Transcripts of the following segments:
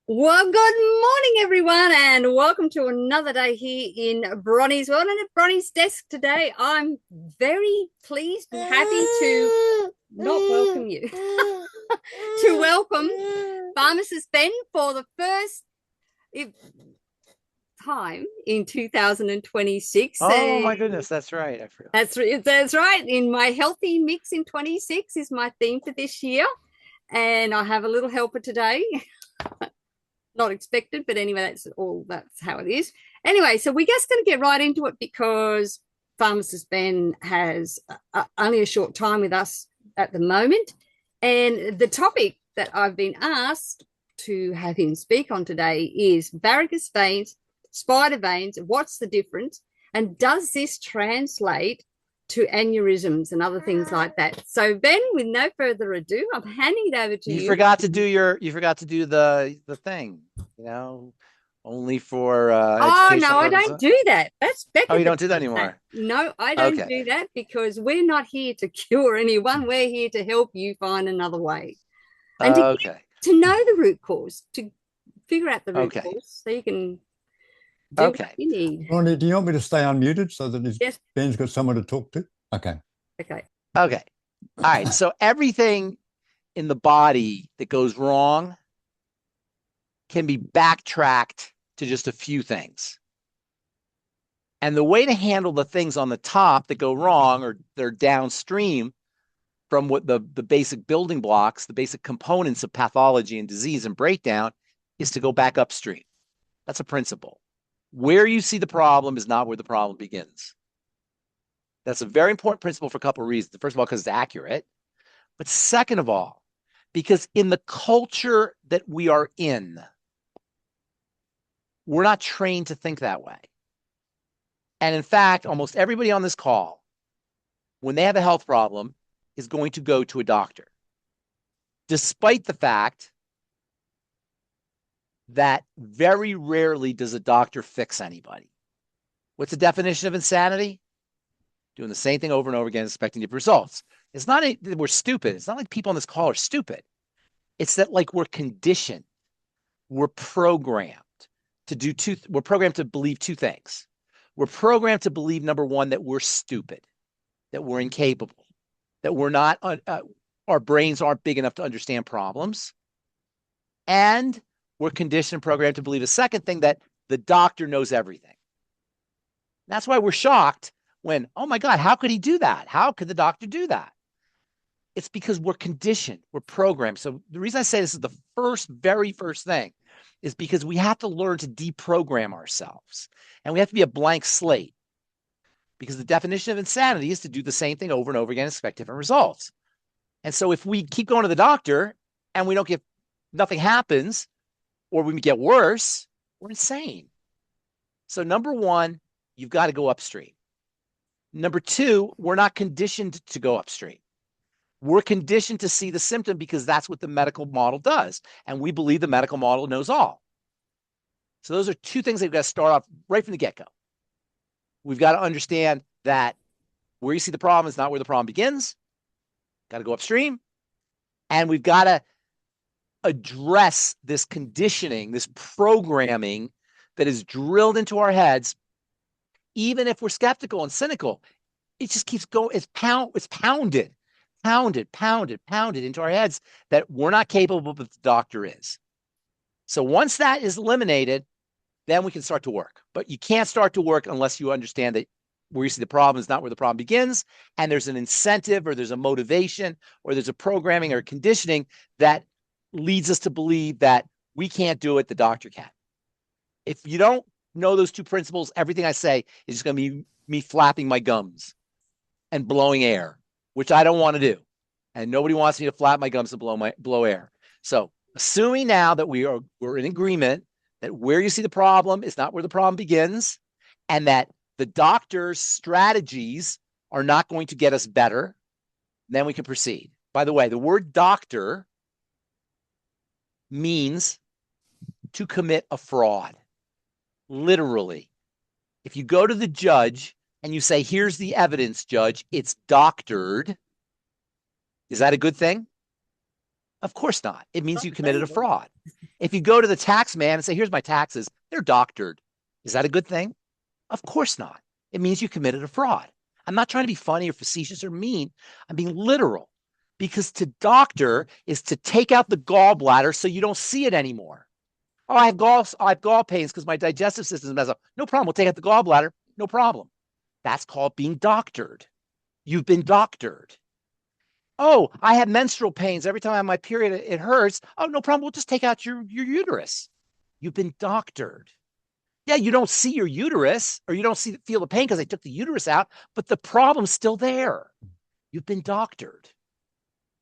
Well, good morning, everyone, and welcome to another day here in Bronie's world. And at Bronie's desk today, I'm very pleased and happy to not welcome you, to welcome Pharmacist Ben for the first time in 2026. Oh my goodness, that's right. I forgot. That's right. In my healthy mix in 26 is my theme for this year, and I have a little helper today. Not expected, but anyway, that's how it is. Anyway, so we're just going to get right into it because Pharmacist Ben has only a short time with us at the moment. And the topic that I've been asked to have him speak on today is varicose veins, spider veins. What's the difference? And does this translate to aneurysms and other things like that? So, Ben, with no further ado, I'm handing it over to You you. forgot to do you forgot to do the thing, you know, only for Oh educational no, I don't purposes. do that. That's Oh, Becca you that don't do that does that. anymore. No, I don't Okay. do that because we're not here to cure anyone. We're here to help you find another way and to get Okay. to know the root cause, to figure out the root Okay. cause so you can do what Okay. you need. Ronnie, do you want me to stay unmuted so that Yes. Ben's got someone to talk to? Okay. Okay. Okay. All right. So everything in the body that goes wrong can be backtracked to just a few things. And the way to handle the things on the top that go wrong or they're downstream from what the basic building blocks, the basic components of pathology and disease and breakdown is to go back upstream. That's a principle. Where you see the problem is not where the problem begins. That's a very important principle for a couple of reasons. First of all, because it's accurate. But second of all, because in the culture that we are in, we're not trained to think that way. And in fact, almost everybody on this call, when they have a health problem, is going to go to a doctor, despite the fact that very rarely does a doctor fix anybody. What's the definition of insanity? Doing the same thing over and over again, expecting different results. It's not that we're stupid. It's not like people on this call are stupid. It's that like we're conditioned. We're programmed we're programmed to believe two things. We're programmed to believe, number one, that we're stupid, that we're incapable, that we're not, our brains aren't big enough to understand problems. And we're conditioned and programmed to believe a second thing, that the doctor knows everything. That's why we're shocked when, oh my God, how could he do that? How could the doctor do that? It's because we're conditioned, we're programmed. So the reason I say this is the very first thing is because we have to learn to deprogram ourselves and we have to be a blank slate, because the definition of insanity is to do the same thing over and over again and expect different results. And so if we keep going to the doctor and we don't get, nothing happens, or we get worse, we're insane. So number one, you've got to go upstream. Number two, we're not conditioned to go upstream. We're conditioned to see the symptom because that's what the medical model does. And we believe the medical model knows all. So those are two things that we've got to start off right from the get-go. We've got to understand that where you see the problem is not where the problem begins. Got to go upstream. And we've got to address this conditioning, this programming that is drilled into our heads. Even if we're skeptical and cynical, it just keeps going. It's pounded into our heads that we're not capable, but the doctor is. So once that is eliminated, then we can start to work. But you can't start to work unless you understand that where you see the problem is not where the problem begins. And there's an incentive, or there's a motivation, or there's a programming or conditioning that leads us to believe that we can't do it, the doctor can. If you don't know those two principles, everything I say is just going to be me flapping my gums and blowing air, which I don't want to do. And nobody wants me to flap my gums and blow air. So assuming now that we're in agreement that where you see the problem is not where the problem begins, and that the doctor's strategies are not going to get us better, then we can proceed. By the way, the word doctor means to commit a fraud. Literally. If you go to the judge and you say, here's the evidence, judge, it's doctored, is that a good thing? Of course not. It means you committed a fraud. If you go to the tax man and say, here's my taxes, they're doctored. Is that a good thing? Of course not. It means you committed a fraud. I'm not trying to be funny or facetious or mean. I'm being literal, because to doctor is to take out the gallbladder so you don't see it anymore. Oh, I have gall pains because my digestive system is messed up. No problem. We'll take out the gallbladder. No problem. That's called being doctored. You've been doctored. Oh, I have menstrual pains. Every time I have my period, it hurts. Oh, no problem. We'll just take out your uterus. You've been doctored. Yeah, you don't see your uterus, or you don't feel the pain because they took the uterus out, but the problem's still there. You've been doctored.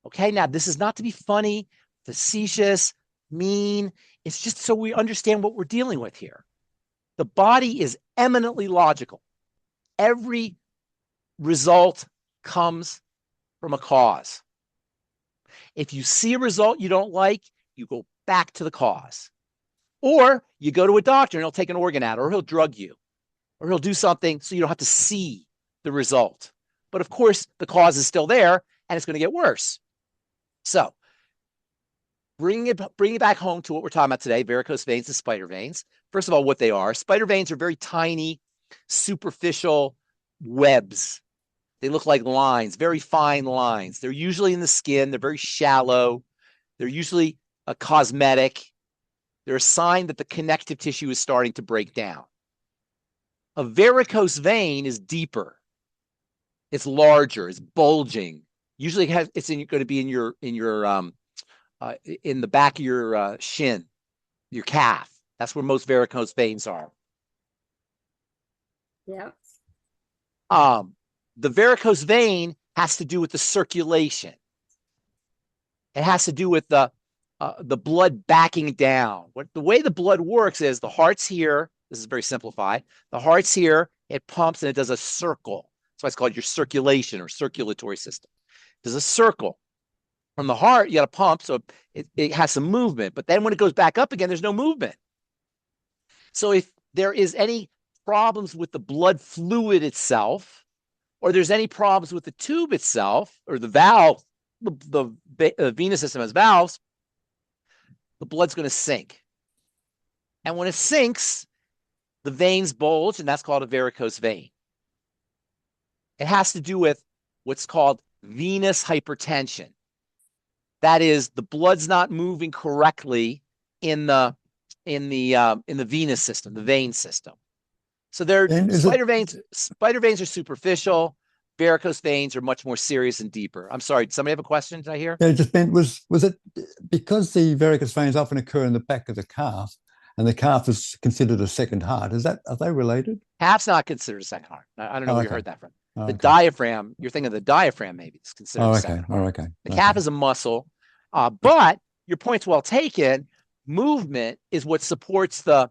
Okay, now this is not to be funny, facetious, mean. It's just so we understand what we're dealing with here. The body is eminently logical. Every result comes from a cause. If you see a result you don't like, you go back to the cause. Or you go to a doctor and he'll take an organ out, or he'll drug you, or he'll do something so you don't have to see the result. But of course, the cause is still there and it's going to get worse. So bring it back home to what we're talking about today, varicose veins and spider veins. First of all, what they are. Spider veins are very tiny, superficial webs. They look like lines, very fine lines. They're usually in the skin. They're very shallow. They're usually a cosmetic. They're a sign that the connective tissue is starting to break down. A varicose vein is deeper. It's larger. It's bulging. Usually it's going to be in the back of your shin, your calf. That's where most varicose veins are. Yeah. The varicose vein has to do with the circulation. It has to do with the blood backing down. The way the blood works is the heart's here. This is very simplified. The heart's here. It pumps and it does a circle. That's why it's called your circulation or circulatory system. It does a circle. From the heart, you got to pump, so it has some movement. But then when it goes back up again, there's no movement. So if there is any problems with the blood fluid itself, or there's any problems with the tube itself, or the valve, the venous system has valves, the blood's going to sink. And when it sinks, the veins bulge, and that's called a varicose vein. It has to do with what's called venous hypertension. That is, the blood's not moving correctly in the venous system, the vein system. So spider veins are superficial. Varicose veins are much more serious and deeper. I'm sorry, did somebody have a question? Did I hear? Yeah, just meant was it because the varicose veins often occur in the back of the calf, and the calf is considered a second heart? Are they related? Calf's not considered a second heart. I don't know where you heard that from. The okay. diaphragm, you're thinking of the diaphragm, maybe it's considered a second heart. Okay. The calf is a muscle, but your point's well taken. Movement is what supports the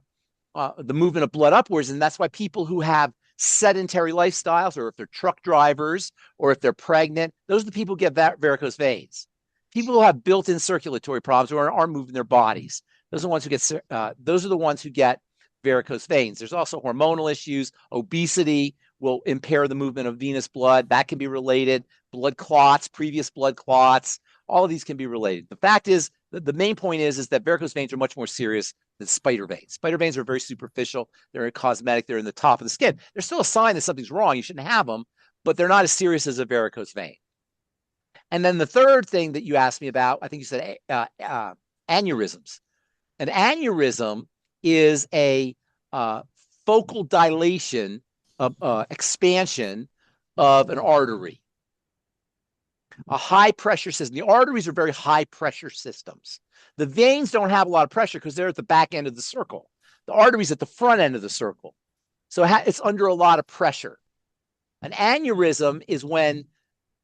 movement of blood upwards, and that's why people who have sedentary lifestyles, or if they're truck drivers, or if they're pregnant, those are the people who get varicose veins. People who have built-in circulatory problems or aren't moving their bodies, those are the ones who get varicose veins. There's also hormonal issues. Obesity will impair the movement of venous blood. That can be related. Blood clots, previous blood clots, all of these can be related. The fact is, the main point is that varicose veins are much more serious than spider veins. Spider veins are very superficial. They're cosmetic. They're in the top of the skin. They're still a sign that something's wrong. You shouldn't have them, but they're not as serious as a varicose vein. And then the third thing that you asked me about, I think you said aneurysms. An aneurysm is a focal dilation of expansion of an artery. A high pressure system. The arteries are very high pressure systems. The veins don't have a lot of pressure because they're at the back end of the circle. The arteries at the front end of the circle. So it's under a lot of pressure. An aneurysm is when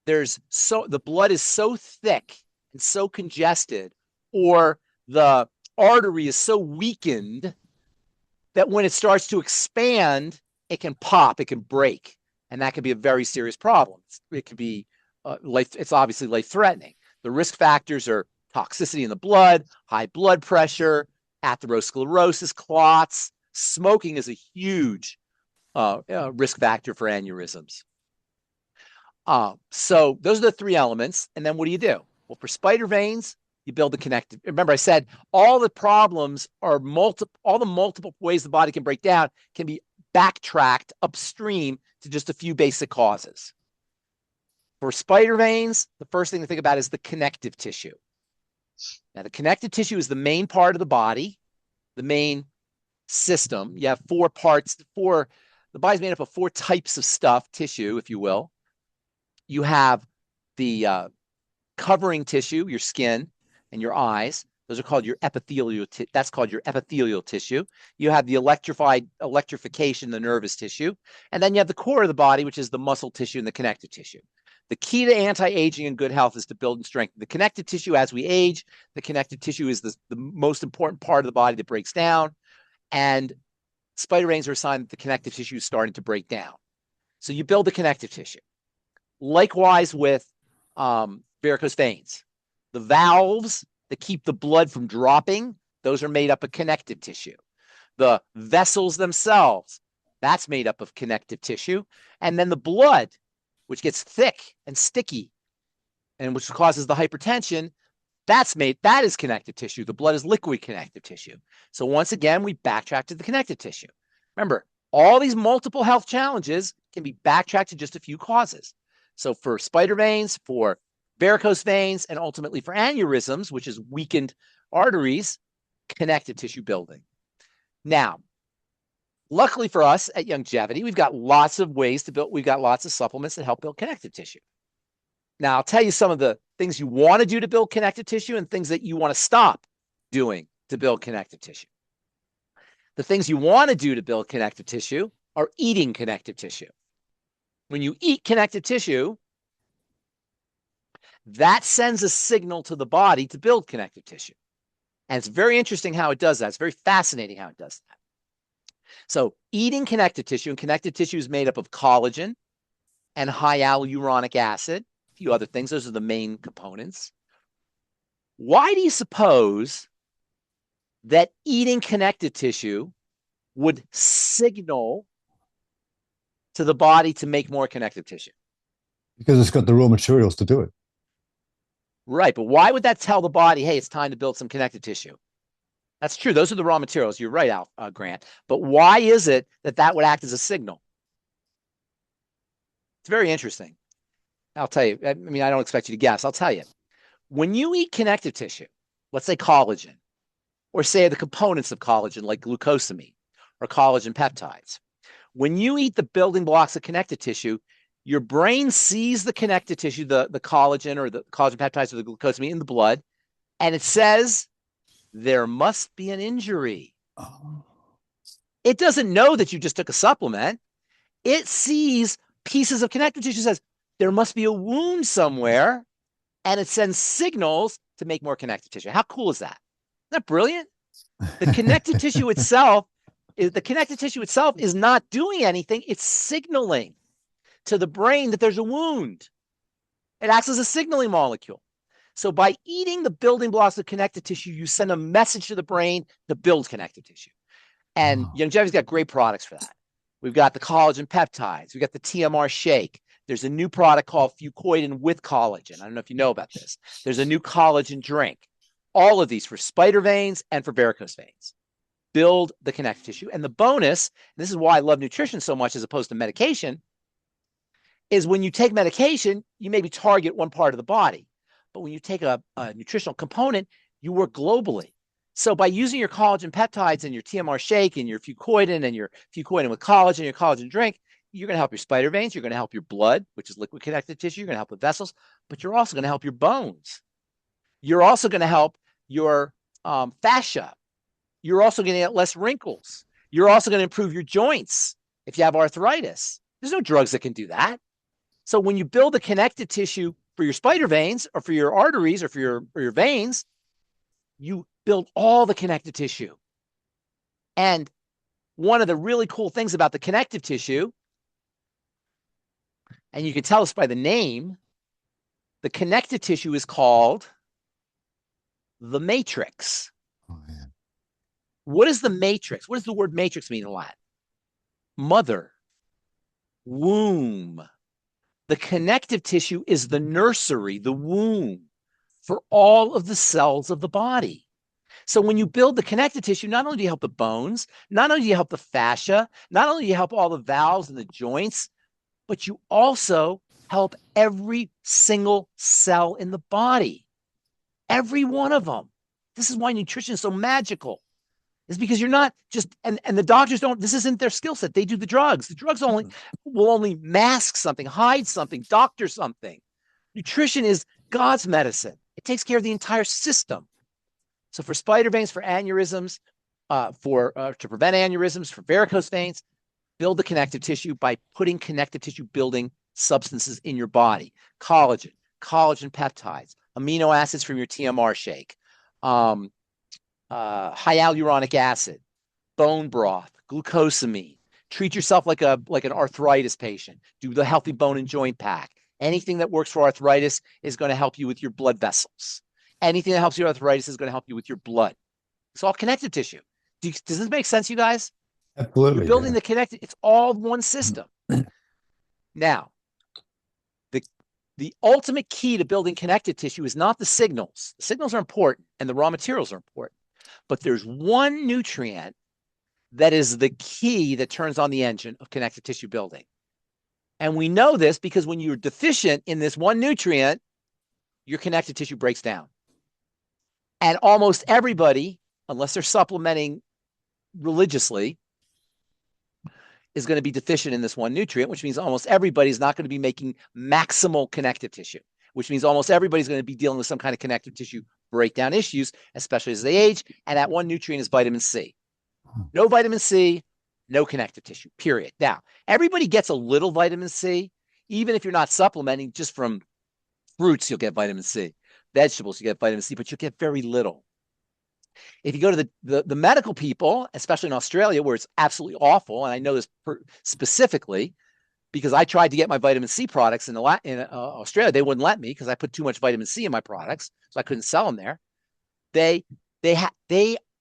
the blood is so thick and so congested, or the artery is so weakened that when it starts to expand, it can pop, it can break, and that can be a very serious problem. It could be it's obviously life-threatening. The risk factors are toxicity in the blood, high blood pressure, atherosclerosis, clots. Smoking is a huge risk factor for aneurysms. So those are the three elements. And then what do you do? Well, for spider veins, you build the connective. Remember, I said all the problems are all the multiple ways the body can break down can be backtracked upstream to just a few basic causes. For spider veins, the first thing to think about is the connective tissue. Now, the connective tissue is the main part of the body, the main system. You have 4 parts. The body's made up of 4 types of stuff, tissue, if you will. You have the covering tissue, your skin and your eyes. Those are called your epithelial. That's called your epithelial tissue. You have the electrification, the nervous tissue, and then you have the core of the body, which is the muscle tissue and the connective tissue. The key to anti-aging and good health is to build and strengthen the connective tissue as we age. The connective tissue is the most important part of the body that breaks down, and spider veins are a sign that the connective tissue is starting to break down. So you build the connective tissue. Likewise with varicose veins. The valves that keep the blood from dropping, those are made up of connective tissue. The vessels themselves, that's made up of connective tissue. And then the blood, which gets thick and sticky and which causes the hypertension, that is connective tissue. The blood is liquid connective tissue. So once again, we backtrack to the connective tissue. Remember, all these multiple health challenges can be backtracked to just a few causes. So for spider veins, for varicose veins, and ultimately for aneurysms, which is weakened arteries, connective tissue building. Now, luckily for us at Longevity, we've got lots of ways to build, we've got lots of supplements that help build connective tissue. Now, I'll tell you some of the things you want to do to build connective tissue and things that you want to stop doing to build connective tissue. The things you want to do to build connective tissue are eating connective tissue. When you eat connective tissue, that sends a signal to the body to build connective tissue. And it's very interesting how it does that. It's very fascinating how it does that. So eating connective tissue, and connective tissue is made up of collagen and hyaluronic acid, a few other things. Those are the main components. Why do you suppose that eating connective tissue would signal to the body to make more connective tissue? Because it's got the raw materials to do it. Right, but why would that tell the body, hey, it's time to build some connective tissue? That's true. Those are the raw materials. You're right, Grant. But why is it that that would act as a signal? It's very interesting. I'll tell you. I mean, I don't expect you to guess. I'll tell you. When you eat connective tissue, let's say collagen, or say the components of collagen like glucosamine or collagen peptides, when you eat the building blocks of connective tissue, your brain sees the connective tissue, the collagen or the collagen peptides or the glucosamine in the blood, and it says, there must be an injury. Oh. It doesn't know that you just took a supplement. It sees pieces of connective tissue, says, there must be a wound somewhere, and it sends signals to make more connective tissue. How cool is that? Isn't that brilliant? The connective tissue itself is not doing anything. It's signaling to the brain that there's a wound. It acts as a signaling molecule. So by eating the building blocks of connective tissue, you send a message to the brain to build connective tissue. And Longevity's got great products for that. We've got the collagen peptides. We've got the TMR shake. There's a new product called Fucoidan with collagen. I don't know if you know about this. There's a new collagen drink. All of these for spider veins and for varicose veins. Build the connective tissue. And the bonus, and this is why I love nutrition so much as opposed to medication, is when you take medication, you maybe target one part of the body. But when you take a nutritional component, you work globally. So by using your collagen peptides and your TMR shake and your Fucoidan with collagen, your collagen drink, you're going to help your spider veins. You're going to help your blood, which is liquid connective tissue. You're going to help the vessels, but you're also going to help your bones. You're also going to help your fascia. You're also going to get less wrinkles. You're also going to improve your joints if you have arthritis. There's no drugs that can do that. So when you build a connective tissue for your spider veins or for your arteries or for your veins, you build all the connective tissue. And one of the really cool things about the connective tissue, and you can tell us by the name, the connective tissue is called the matrix. Oh, yeah. What is the matrix? What does the word matrix mean in Latin? Mother, womb. The connective tissue is the nursery, the womb for all of the cells of the body. So when you build the connective tissue, not only do you help the bones, not only do you help the fascia, not only do you help all the valves and the joints, but you also help every single cell in the body, every one of them. This is why nutrition is so magical. Is because you're not just, and the doctors don't, this isn't their skill set. They do the drugs. The drugs will only mask something, hide something, doctor something. Nutrition is God's medicine. It takes care of the entire system. So for spider veins, for aneurysms, to prevent aneurysms, for varicose veins, build the connective tissue by putting connective tissue building substances in your body. Collagen peptides, amino acids from your TMR shake, hyaluronic acid, bone broth, glucosamine. Treat yourself like an arthritis patient. Do the healthy bone and joint pack. Anything that works for arthritis is going to help you with your blood vessels. Anything that helps your arthritis is going to help you with your blood. It's all connective tissue. Does this make sense, you guys? Absolutely. You're building the connective. It's all one system. Now, the ultimate key to building connective tissue is not the signals. The signals are important and the raw materials are important. But there's one nutrient that is the key that turns on the engine of connective tissue building. And we know this because when you're deficient in this one nutrient, your connective tissue breaks down. And almost everybody, unless they're supplementing religiously, is going to be deficient in this one nutrient, which means almost everybody's not going to be making maximal connective tissue, which means almost everybody's going to be dealing with some kind of connective tissue breakdown issues, especially as they age. And that one nutrient is vitamin C. No vitamin C, no connective tissue, period. Now, everybody gets a little vitamin C, even if you're not supplementing. Just from fruits, you'll get vitamin C. Vegetables, you get vitamin C, but you'll get very little. If you go to the medical people, especially in Australia, where it's absolutely awful, and I know this specifically because I tried to get my vitamin C products in Australia. They wouldn't let me because I put too much vitamin C in my products, so I couldn't sell them there. They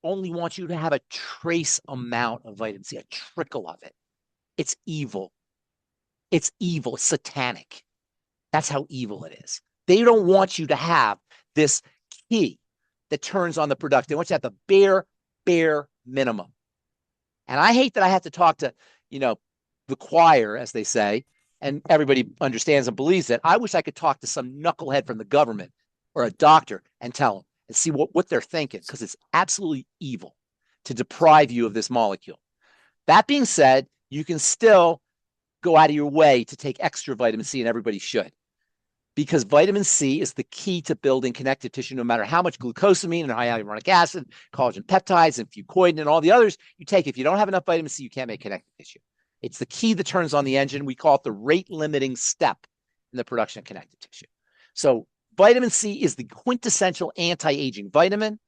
only want you to have a trace amount of vitamin C, a trickle of it. It's evil. It's evil. It's satanic. That's how evil it is. They don't want you to have this key that turns on the production. They want you to have the bare minimum. And I hate that I have to talk to, the choir, as they say, and everybody understands and believes it. I wish I could talk to some knucklehead from the government or a doctor and tell them and see what they're thinking, because it's absolutely evil to deprive you of this molecule. That being said, you can still go out of your way to take extra vitamin C, and everybody should, because vitamin C is the key to building connective tissue, no matter how much glucosamine and hyaluronic acid, collagen peptides, and fucoidan, and all the others you take. If you don't have enough vitamin C, you can't make connective tissue. It's the key that turns on the engine. We call it the rate-limiting step in the production of connective tissue. So vitamin C is the quintessential anti-aging vitamin,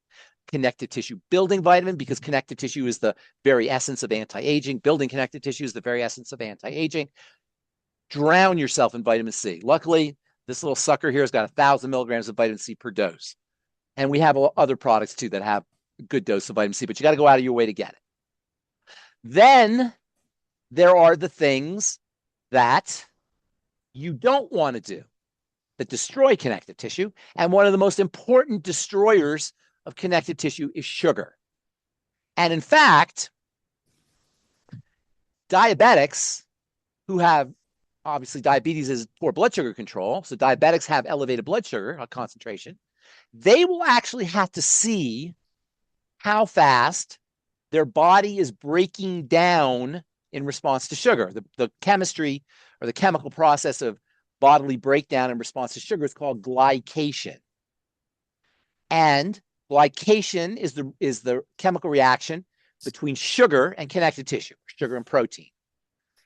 connective tissue building vitamin, because connective tissue is the very essence of anti-aging. Building connective tissue is the very essence of anti-aging. Drown yourself in vitamin C. Luckily, this little sucker here has got 1,000 milligrams of vitamin C per dose. And we have other products too that have a good dose of vitamin C, but you got to go out of your way to get it. Then there are the things that you don't want to do that destroy connective tissue. And one of the most important destroyers of connective tissue is sugar. And in fact, diabetics who have, obviously diabetes is poor blood sugar control, so diabetics have elevated blood sugar concentration, they will actually have to see how fast their body is breaking down in response to sugar. The chemistry or the chemical process of bodily breakdown in response to sugar is called glycation. And glycation is the chemical reaction between sugar and connective tissue, sugar and protein.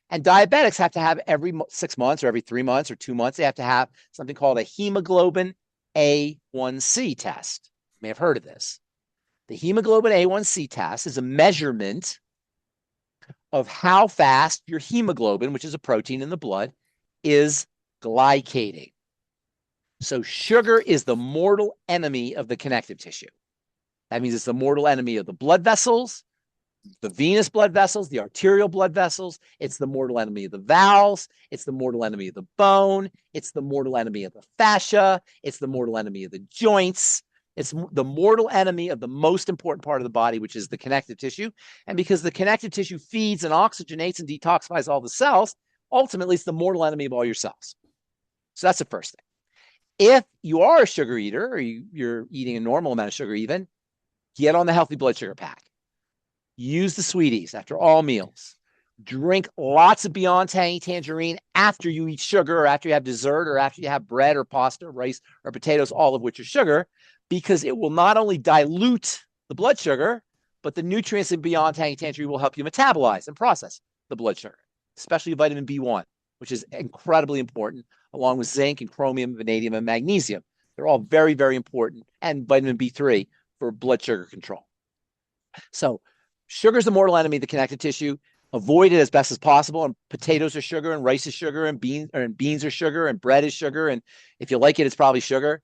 And diabetics have to have every 6 months or every 3 months or 2 months, they have to have something called a hemoglobin A1C test. You may have heard of this. The hemoglobin A1C test is a measurement of how fast your hemoglobin, which is a protein in the blood, is glycating. So sugar is the mortal enemy of the connective tissue. That means it's the mortal enemy of the blood vessels, the venous blood vessels, the arterial blood vessels. It's the mortal enemy of the valves. It's the mortal enemy of the bone. It's the mortal enemy of the fascia. It's the mortal enemy of the joints. It's the mortal enemy of the most important part of the body, which is the connective tissue. And because the connective tissue feeds and oxygenates and detoxifies all the cells, ultimately it's the mortal enemy of all your cells. So that's the first thing. If you are a sugar eater, or you're eating a normal amount of sugar even, get on the healthy blood sugar pack. Use the sweeties after all meals. Drink lots of Beyond Tangy Tangerine after you eat sugar, or after you have dessert, or after you have bread or pasta or rice or potatoes, all of which are sugar, because it will not only dilute the blood sugar, but the nutrients in Beyond Tangy Tangerine will help you metabolize and process the blood sugar, especially vitamin B1, which is incredibly important, along with zinc and chromium, vanadium, and magnesium. They're all very, very important, and vitamin B3 for blood sugar control. So sugar is the mortal enemy of the connective tissue. Avoid it as best as possible. And potatoes are sugar, and rice is sugar, and beans are sugar, and bread is sugar. And if you like it, it's probably sugar.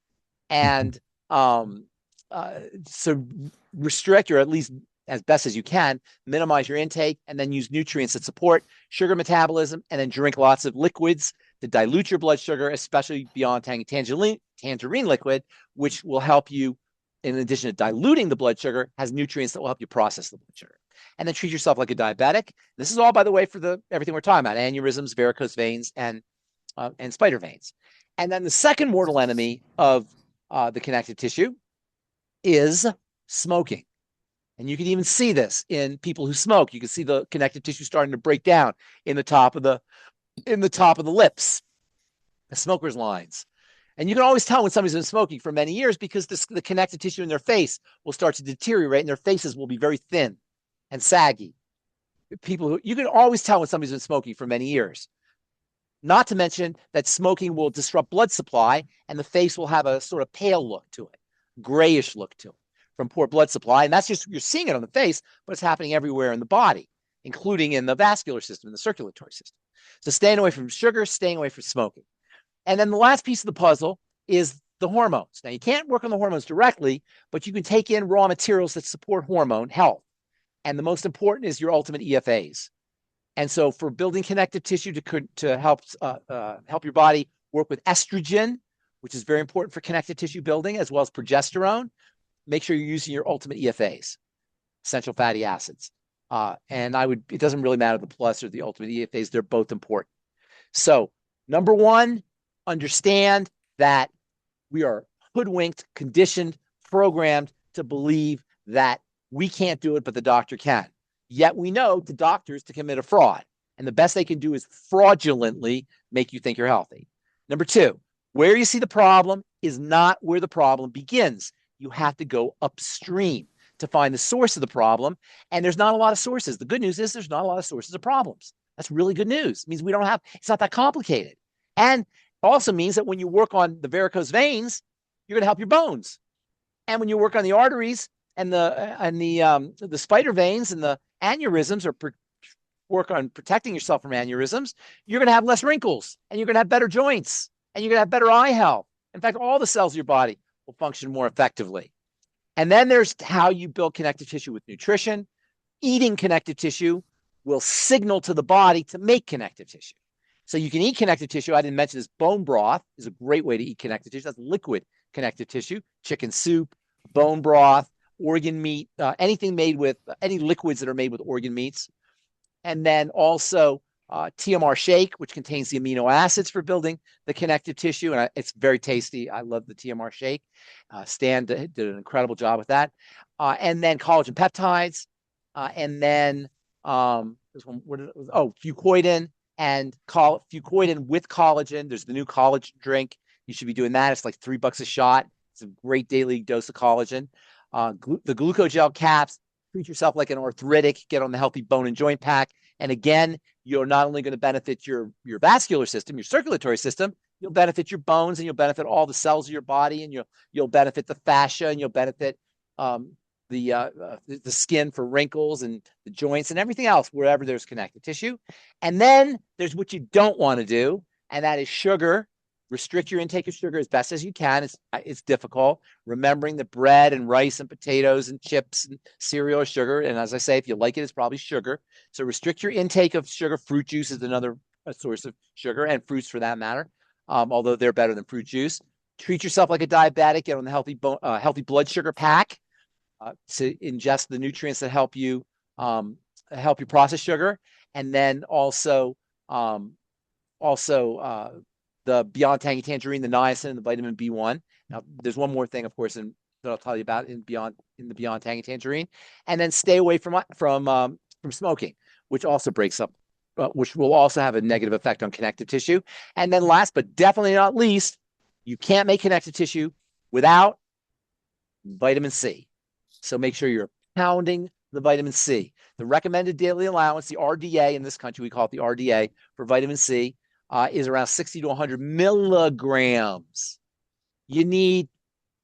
And so restrict, or at least as best as you can, minimize your intake, and then use nutrients that support sugar metabolism, and then drink lots of liquids to dilute your blood sugar, especially Beyond Tangy Tangerine liquid, which will help you, in addition to diluting the blood sugar, has nutrients that will help you process the blood sugar. And then treat yourself like a diabetic. This is all, by the way, for everything we're talking about: aneurysms, varicose veins, and spider veins. And then the second mortal enemy of the connective tissue is smoking. And you can even see this in people who smoke. You can see the connective tissue starting to break down in the top of the lips, the smoker's lines. And you can always tell when somebody's been smoking for many years, because the connective tissue in their face will start to deteriorate, and their faces will be very thin and saggy. You can always tell when somebody's been smoking for many years. Not to mention that smoking will disrupt blood supply, and the face will have a sort of pale look to it, grayish look to it, from poor blood supply. And that's just, you're seeing it on the face, but it's happening everywhere in the body, including in the vascular system, in the circulatory system. So staying away from sugar, staying away from smoking. And then the last piece of the puzzle is the hormones. Now, you can't work on the hormones directly, but you can take in raw materials that support hormone health. And the most important is your ultimate EFAs. And so for building connective tissue to help your body work with estrogen, which is very important for connective tissue building, as well as progesterone, make sure you're using your ultimate EFAs, essential fatty acids. And it doesn't really matter the plus or the ultimate EFAs, they're both important. So number one, understand that we are hoodwinked, conditioned, programmed to believe that we can't do it, but the doctor can. Yet we know the doctors to commit a fraud. And the best they can do is fraudulently make you think you're healthy. Number two, where you see the problem is not where the problem begins. You have to go upstream to find the source of the problem. And there's not a lot of sources. The good news is there's not a lot of sources of problems. That's really good news. It means it's not that complicated. And also means that when you work on the varicose veins, you're going to help your bones. And when you work on the arteries and the spider veins and the aneurysms, or work on protecting yourself from aneurysms, you're going to have less wrinkles, and you're going to have better joints, and you're going to have better eye health. In fact, all the cells of your body will function more effectively. And then there's how you build connective tissue with nutrition. Eating connective tissue will signal to the body to make connective tissue. So you can eat connective tissue. I didn't mention this. Bone broth is a great way to eat connective tissue. That's liquid connective tissue. Chicken soup, bone broth, organ meat, anything made with any liquids that are made with organ meats. And then also TMR shake, which contains the amino acids for building the connective tissue. And it's very tasty. I love the TMR shake. Stan did an incredible job with that. And then collagen peptides. And then fucoidan and fucoidan with collagen. There's the new collagen drink. You should be doing that. It's like $3 a shot. It's a great daily dose of collagen. The glucogel caps. Treat yourself like an arthritic. Get on the healthy bone and joint pack. And again, you're not only going to benefit your vascular system, your circulatory system, you'll benefit your bones, and you'll benefit all the cells of your body, and you'll benefit the fascia, and you'll benefit the skin for wrinkles, and the joints and everything else wherever there's connective tissue. And then there's what you don't want to do, and that is sugar Restrict your intake of sugar as best as you can. It's difficult. Remembering that bread and rice and potatoes and chips and cereal are sugar. And as I say, if you like it, it's probably sugar. So restrict your intake of sugar. Fruit juice is another source of sugar, and fruits for that matter, although they're better than fruit juice. Treat yourself like a diabetic. Get on the healthy blood sugar pack to ingest the nutrients that help you process sugar. And then also the Beyond Tangy Tangerine, the niacin, and the vitamin B1. Now, there's one more thing, of course, that I'll tell you about in the Beyond Tangy Tangerine. And then stay away from smoking, which also breaks up, which will also have a negative effect on connective tissue. And then last, but definitely not least, you can't make connective tissue without vitamin C. So make sure you're pounding the vitamin C. The recommended daily allowance, the RDA in this country, we call it the RDA for vitamin C, is around 60 to 100 milligrams. You need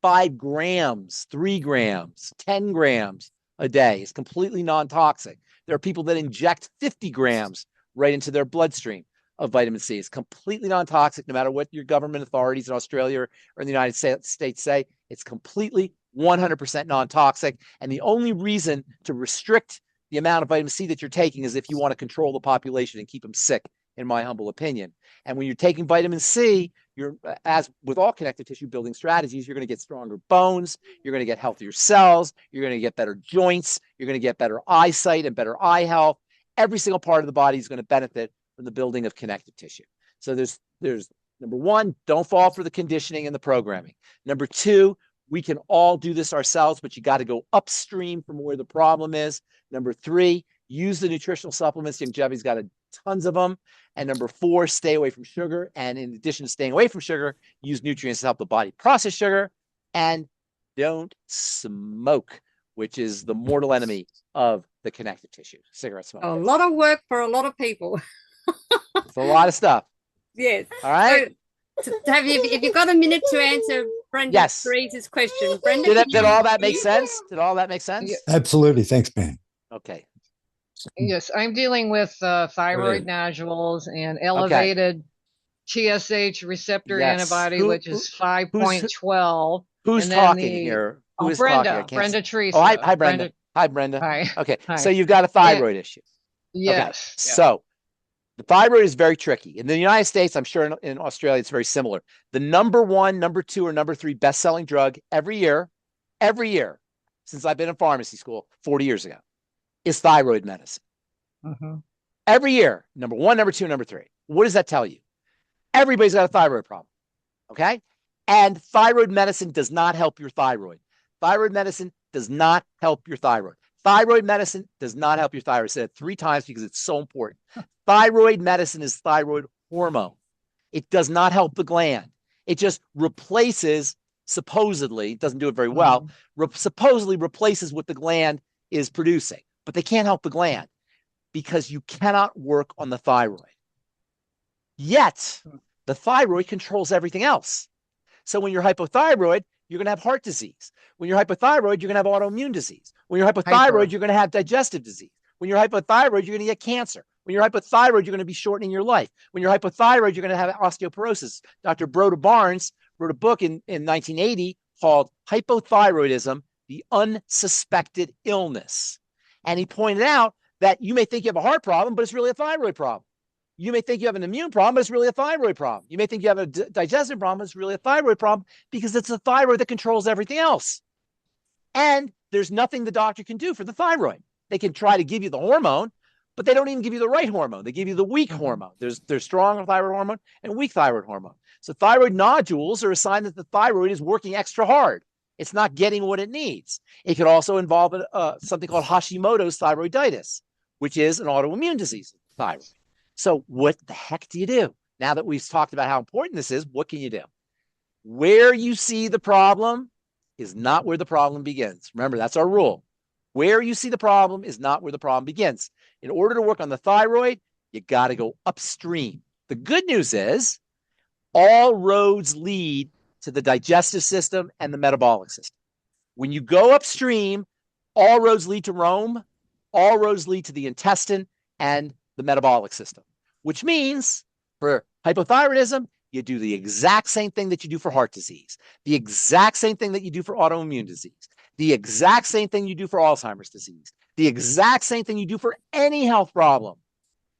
5 grams, 3 grams, 10 grams a day. It's completely non-toxic. There are people that inject 50 grams right into their bloodstream of vitamin C. It's completely non-toxic, no matter what your government authorities in Australia or in the United States say. It's completely 100% non-toxic. And the only reason to restrict the amount of vitamin C that you're taking is if you want to control the population and keep them sick, in my humble opinion. And when you're taking vitamin C, you're, as with all connective tissue building strategies, you're going to get stronger bones, you're going to get healthier cells, you're going to get better joints, you're going to get better eyesight and better eye health. Every single part of the body is going to benefit from the building of connective tissue. So there's number one, don't fall for the conditioning and the programming. Number two, we can all do this ourselves, but you got to go upstream from where the problem is. Number three, use the nutritional supplements. Longevity's got tons of them. And number four, stay away from sugar. And in addition to staying away from sugar, use nutrients to help the body process sugar. And don't smoke, which is the mortal enemy of the connective tissue. Cigarette smoke. A lot of work for a lot of people. It's a lot of stuff. Yes. All right. So, if you've got a minute to answer Brendan Teresa's question. Brendan, did all that make sense? Did all that make sense? Yeah. Absolutely. Thanks, Ben. Okay. Yes, I'm dealing with thyroid nodules and elevated TSH receptor antibody, which is 5.12. Who's talking here? Who is Brenda. talking? Brenda Teresa. Oh, hi, Brenda. Hi, Brenda. Hi. Okay, Hi. so you've got a thyroid issue. Yes. Okay. So the thyroid is very tricky. In the United States, I'm sure in Australia, it's very similar. The number one, number two, or number three best-selling drug every year, since I've been in pharmacy school 40 years ago, is thyroid medicine. Mm-hmm. Every year, number one, number two, number three. What does that tell you? Everybody's got a thyroid problem, okay? And thyroid medicine does not help your thyroid. Thyroid medicine does not help your thyroid. Thyroid medicine does not help your thyroid. I said it 3 times because it's so important. Thyroid medicine is thyroid hormone. It does not help the gland. It just replaces, supposedly, it doesn't do it very well, supposedly replaces what the gland is producing. But they can't help the gland because you cannot work on the thyroid. Yet, the thyroid controls everything else. So when you're hypothyroid, you're going to have heart disease. When you're hypothyroid, you're going to have autoimmune disease. When you're hypothyroid, you're going to have digestive disease. When you're hypothyroid, you're going to get cancer. When you're hypothyroid, you're going to be shortening your life. When you're hypothyroid, you're going to have osteoporosis. Dr. Bronie Barnes wrote a book in 1980 called Hypothyroidism, the Unsuspected Illness. And he pointed out that you may think you have a heart problem, but it's really a thyroid problem. You may think you have an immune problem, but it's really a thyroid problem. You may think you have a digestive problem, but it's really a thyroid problem because it's the thyroid that controls everything else. And there's nothing the doctor can do for the thyroid. They can try to give you the hormone, but they don't even give you the right hormone. They give you the weak hormone. There's strong thyroid hormone and weak thyroid hormone. So thyroid nodules are a sign that the thyroid is working extra hard. It's not getting what it needs. It could also involve something called Hashimoto's thyroiditis, which is an autoimmune disease of the thyroid. So what the heck do you do? Now that we've talked about how important this is, what can you do? Where you see the problem is not where the problem begins. Remember, that's our rule. Where you see the problem is not where the problem begins. In order to work on the thyroid, you got to go upstream. The good news is all roads lead to the digestive system and the metabolic system. When you go upstream, all roads lead to Rome, all roads lead to the intestine and the metabolic system, which means for hypothyroidism, You do the exact same thing that you do for heart disease, the exact same thing that you do for autoimmune disease, the exact same thing you do for Alzheimer's disease, the exact same thing you do for any health problem.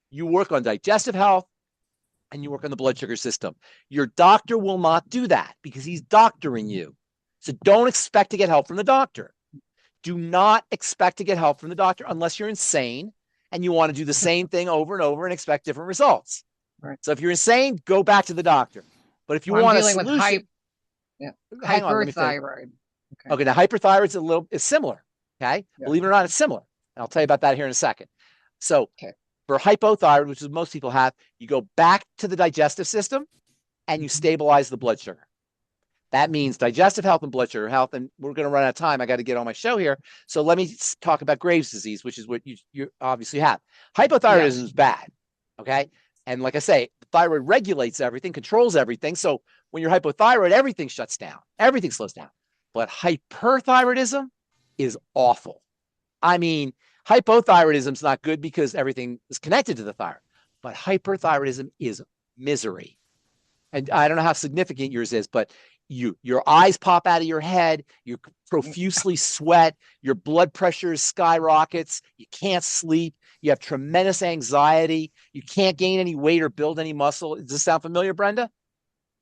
You work on digestive health and you work on the blood sugar system. Your doctor will not do that because he's doctoring you. So don't expect to get help from the doctor. Do not expect to get help from the doctor unless you're insane and you want to do the same thing over and over and expect different results. Right. So if you're insane, go back to the doctor. But if you want a solution, hang on, hyperthyroid. Okay, now hyperthyroid is similar. Okay, believe it or not, it's similar. And I'll tell you about that here in a second. So for hypothyroid, which is most people have, you go back to the digestive system and you stabilize the blood sugar. That means digestive health and blood sugar health. And we're going to run out of time. I got to get on my show here. So let me talk about Graves' disease, which is what you obviously have. Hypothyroidism is bad. Okay. And like I say, the thyroid regulates everything, controls everything. So when you're hypothyroid, everything shuts down, everything slows down. But hyperthyroidism is awful. I mean, hypothyroidism is not good because everything is connected to the thyroid, but hyperthyroidism is misery. And I don't know how significant yours is, but your eyes pop out of your head, you profusely sweat, your blood pressure skyrockets, you can't sleep, you have tremendous anxiety, you can't gain any weight or build any muscle. Does this sound familiar, Brenda?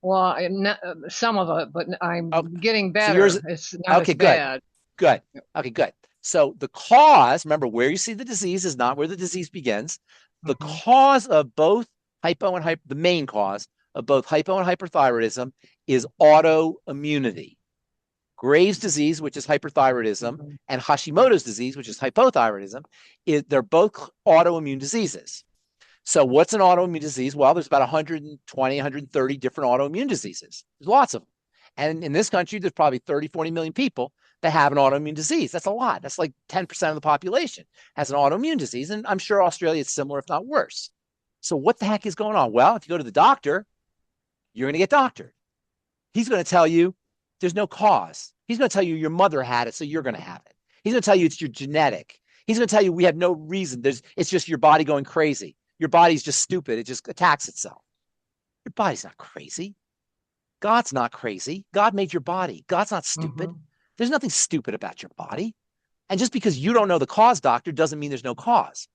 Well, some of it, but I'm getting better. So it's not as bad. Good. Okay, good. So the cause, remember, where you see the disease is not where the disease begins. The cause of both the main cause of both hypo and hyperthyroidism is autoimmunity. Graves' disease, which is hyperthyroidism, and Hashimoto's disease, which is hypothyroidism, they're both autoimmune diseases. So what's an autoimmune disease? Well, there's about 120, 130 different autoimmune diseases. There's lots of them. And in this country, there's probably 30, 40 million people that have an autoimmune disease. That's a lot. That's like 10% of the population has an autoimmune disease. And I'm sure Australia is similar, if not worse. So what the heck is going on? Well, if you go to the doctor, you're going to get doctored. He's going to tell you there's no cause. He's going to tell you your mother had it, so you're going to have it. He's going to tell you it's your genetic. He's going to tell you we have no reason. It's just your body going crazy. Your body's just stupid. It just attacks itself. Your body's not crazy. God's not crazy. God made your body. God's not stupid. There's nothing stupid about your body. And just because you don't know the cause, doctor, doesn't mean there's no cause.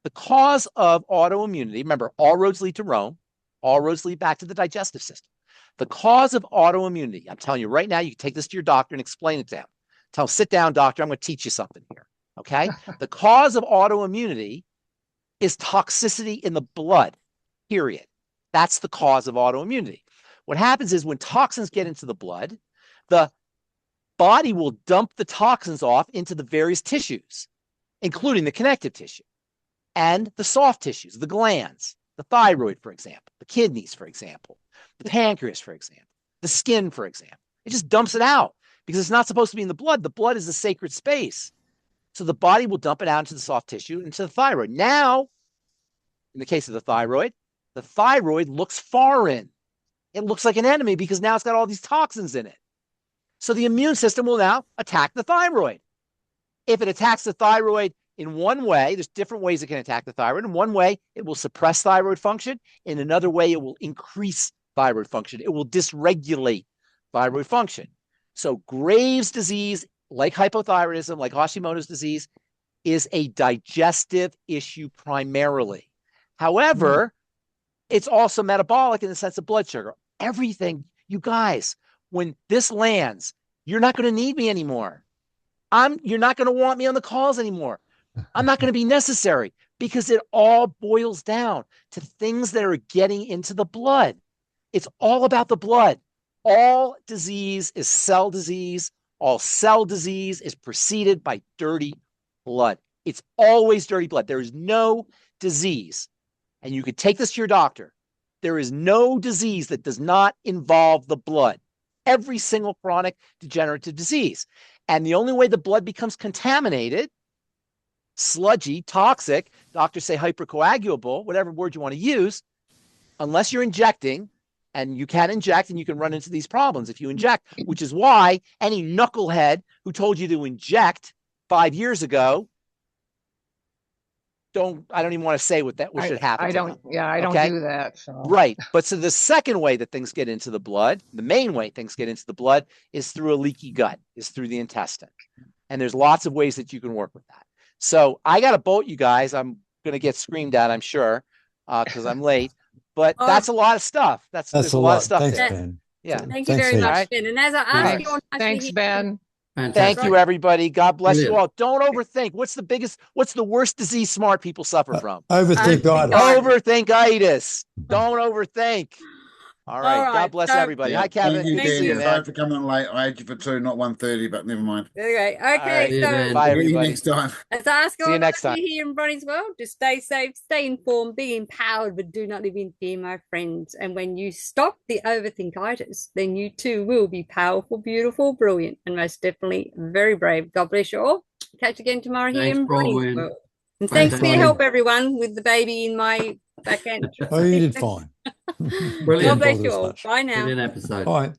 The cause of autoimmunity, remember, all roads lead to Rome. All roads lead back to the digestive system. The cause of autoimmunity, I'm telling you right now, you can take this to your doctor and explain it to him. Tell him, sit down, doctor, I'm going to teach you something here. Okay? The cause of autoimmunity is toxicity in the blood, period. That's the cause of autoimmunity. What happens is when toxins get into the blood, the body will dump the toxins off into the various tissues, including the connective tissue and the soft tissues, the glands, the thyroid, for example, the kidneys, for example, the pancreas, for example, the skin, for example. It just dumps it out because it's not supposed to be in the blood. The blood is a sacred space. So the body will dump it out into the soft tissue, into the thyroid. Now, in the case of the thyroid looks foreign. It looks like an enemy because now it's got all these toxins in it. So the immune system will now attack the thyroid. If it attacks the thyroid in one way, there's different ways it can attack the thyroid. In one way, it will suppress thyroid function. In another way, it will increase thyroid function. It will dysregulate thyroid function. So Graves' disease, like hypothyroidism, like Hashimoto's disease, is a digestive issue primarily. However, it's also metabolic in the sense of blood sugar. Everything, you guys, when this lands, you're not going to need me anymore. You're not going to want me on the calls anymore. I'm not going to be necessary because it all boils down to things that are getting into the blood. It's all about the blood. All disease is cell disease. All cell disease is preceded by dirty blood. It's always dirty blood. There is no disease, and you could take this to your doctor. There is no disease that does not involve the blood. Every single chronic degenerative disease. And the only way the blood becomes contaminated, sludgy, toxic, doctors say hypercoagulable, whatever word you want to use, unless you're injecting, and you can inject and you can run into these problems if you inject, which is why any knucklehead who told you to inject 5 years ago don't even want to say what should happen. I don't do that. So. Right. But so the second way that things get into the blood, the main way things get into the blood is through a leaky gut, is through the intestine. And there's lots of ways that you can work with that. So I got to bolt, you guys. I'm going to get screamed at, I'm sure, because I'm late. But that's a lot of stuff. There's a lot of stuff. Thanks, there. Ben. Yeah. Thank you very much, Ben. And as I ask you, thanks, Ben. Fantastic. Thank you, everybody. God bless you all. Don't overthink. What's the worst disease smart people suffer from? Overthinkitis. Don't overthink. All right. God bless everybody. Hi, Kevin. Thank you, Dan. Sorry for coming on late. I had you for 2, not 1:30, but never mind. Okay. So bye, everybody. Next time. As I ask See you next time. Here in Bronie's world, just stay safe, stay informed, be empowered, but do not live in fear, my friends. And when you stop the overthinkitis, then you too will be powerful, beautiful, brilliant, and most definitely very brave. God bless you all. Catch you again tomorrow here in Bronie's world. And thanks for your help, everyone, with the baby in my back end. Oh, you did fine. Brilliant. God bless you all. Bye now. Brilliant episode. Bye.